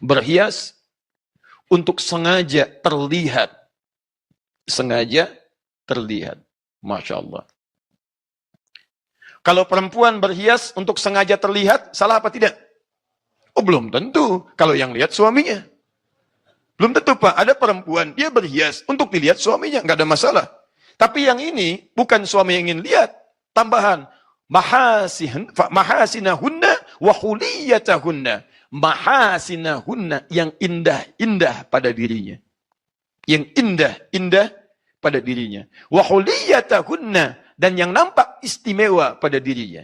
Berhias untuk sengaja terlihat. Sengaja terlihat. Masya Allah. Kalau perempuan berhias untuk sengaja terlihat, salah apa tidak? Oh, belum tentu. Kalau yang lihat suaminya. Belum tentu, Pak. Ada perempuan, dia berhias untuk dilihat suaminya. Nggak ada masalah. Tapi yang ini, bukan suami yang ingin lihat. Tambahan. Mahasinahunna wa huliyatahunna. Mahasinahunna, yang indah-indah pada dirinya. Yang indah-indah pada dirinya. Wa huliyatahunna, dan yang nampak istimewa pada dirinya.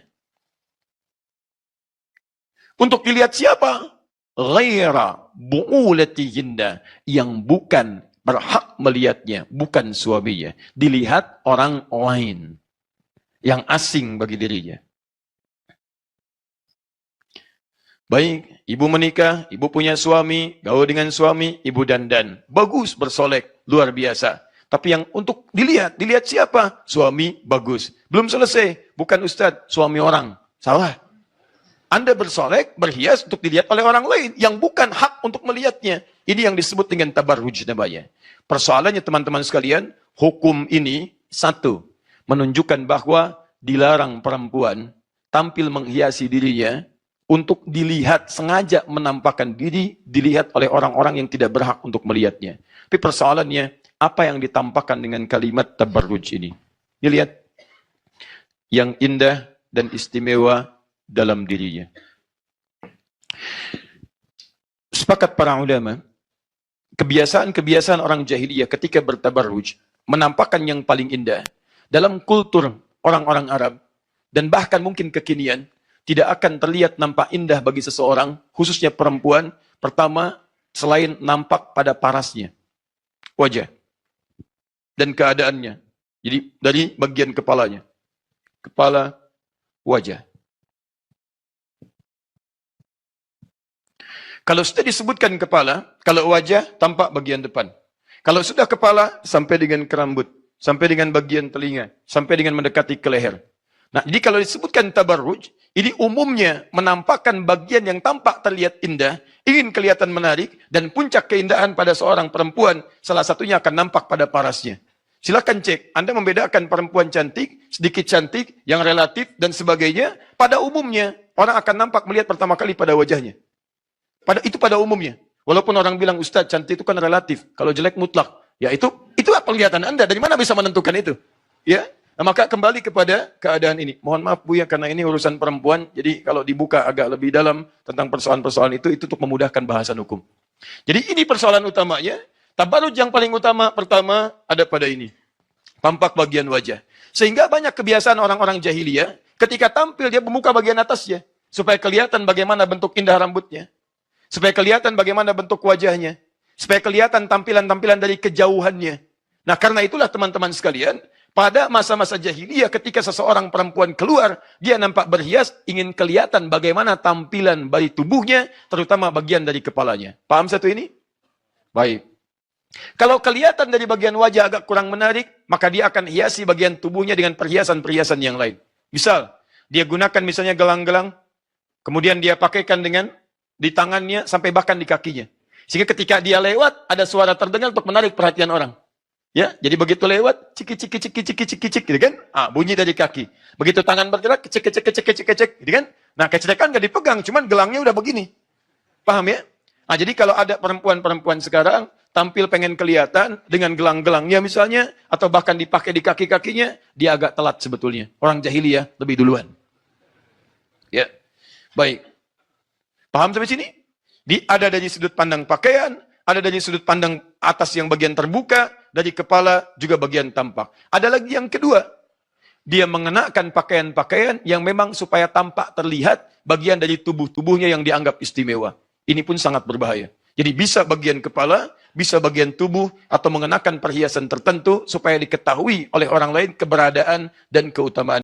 Untuk dilihat siapa? Ghaira bu'ulatihinna, yang bukan berhak melihatnya, bukan suaminya. Dilihat orang lain yang asing bagi dirinya. Baik, ibu menikah, ibu punya suami, gaul dengan suami, ibu dandan. Bagus, bersolek, luar biasa. Tapi yang untuk dilihat siapa? Suami, bagus. Belum selesai, bukan ustadz, suami orang. Salah. Anda bersolek, berhias untuk dilihat oleh orang lain, yang bukan hak untuk melihatnya. Ini yang disebut dengan tabarruj namanya. Persoalannya teman-teman sekalian, hukum ini, satu, menunjukkan bahwa dilarang perempuan tampil menghiasi dirinya, untuk dilihat, sengaja menampakkan diri, dilihat oleh orang-orang yang tidak berhak untuk melihatnya. Tapi persoalannya, apa yang ditampakkan dengan kalimat tabarruj ini? Dilihat yang indah dan istimewa dalam dirinya. Sepakat para ulama, kebiasaan-kebiasaan orang jahiliyah ketika bertabarruj menampakkan yang paling indah dalam kultur orang-orang Arab, dan bahkan mungkin kekinian, tidak akan terlihat nampak indah bagi seseorang, khususnya perempuan, pertama, selain nampak pada parasnya, wajah, dan keadaannya. Jadi dari bagian kepalanya. Kepala, wajah. Kalau sudah disebutkan kepala, kalau wajah, tampak bagian depan. Kalau sudah kepala, sampai dengan ke rambut, sampai dengan bagian telinga, sampai dengan mendekati ke leher. Nah, jadi kalau disebutkan tabarruj, ini umumnya menampakkan bagian yang tampak terlihat indah, ingin kelihatan menarik, dan puncak keindahan pada seorang perempuan, salah satunya akan nampak pada parasnya. Silakan cek, Anda membedakan perempuan cantik, sedikit cantik, yang relatif, dan sebagainya. Pada umumnya, orang akan nampak melihat pertama kali pada wajahnya. Itu pada umumnya. Walaupun orang bilang, Ustaz, cantik itu kan relatif. Kalau jelek mutlak. Ya itu penglihatan Anda. Dari mana bisa menentukan itu? Ya. Nah, maka kembali kepada keadaan ini. Mohon maaf Bu ya, karena ini urusan perempuan. Jadi kalau dibuka agak lebih dalam tentang persoalan-persoalan itu untuk memudahkan bahasan hukum. Jadi ini persoalan utamanya. Tabarruj yang paling utama pertama ada pada ini. Tampak bagian wajah. Sehingga banyak kebiasaan orang-orang jahiliyah, ketika tampil dia membuka bagian atasnya. Supaya kelihatan bagaimana bentuk indah rambutnya. Supaya kelihatan bagaimana bentuk wajahnya. Supaya kelihatan tampilan-tampilan dari kejauhannya. Nah karena itulah teman-teman sekalian, pada masa-masa jahiliyah ketika seseorang perempuan keluar, dia nampak berhias, ingin kelihatan bagaimana tampilan dari tubuhnya, terutama bagian dari kepalanya. Paham satu ini? Baik. Kalau kelihatan dari bagian wajah agak kurang menarik, maka dia akan hiasi bagian tubuhnya dengan perhiasan-perhiasan yang lain. Misal, dia gunakan misalnya gelang-gelang, kemudian dia pakaikan dengan di tangannya sampai bahkan di kakinya. Sehingga ketika dia lewat, ada suara terdengar untuk menarik perhatian orang. Ya, jadi begitu lewat, cik, gitu kan? Bunyi dari kaki. Begitu tangan bergerak, cek, gitu kan? Nah, kecerekan nggak dipegang, cuman gelangnya udah begini. Paham ya? Nah, jadi kalau ada perempuan-perempuan sekarang, tampil pengen kelihatan dengan gelang-gelangnya misalnya, atau bahkan dipakai di kaki-kakinya, dia agak telat sebetulnya. Orang jahiliyah lebih duluan. Ya, baik. Paham sampai sini? Ada dari sudut pandang pakaian, ada dari sudut pandang atas yang bagian terbuka, dari kepala juga bagian tampak. Ada lagi yang kedua, dia mengenakan pakaian-pakaian yang memang supaya tampak terlihat bagian dari tubuhnya yang dianggap istimewa. Ini pun sangat berbahaya. Jadi bisa bagian kepala, bisa bagian tubuh, atau mengenakan perhiasan tertentu supaya diketahui oleh orang lain keberadaan dan keutamaan.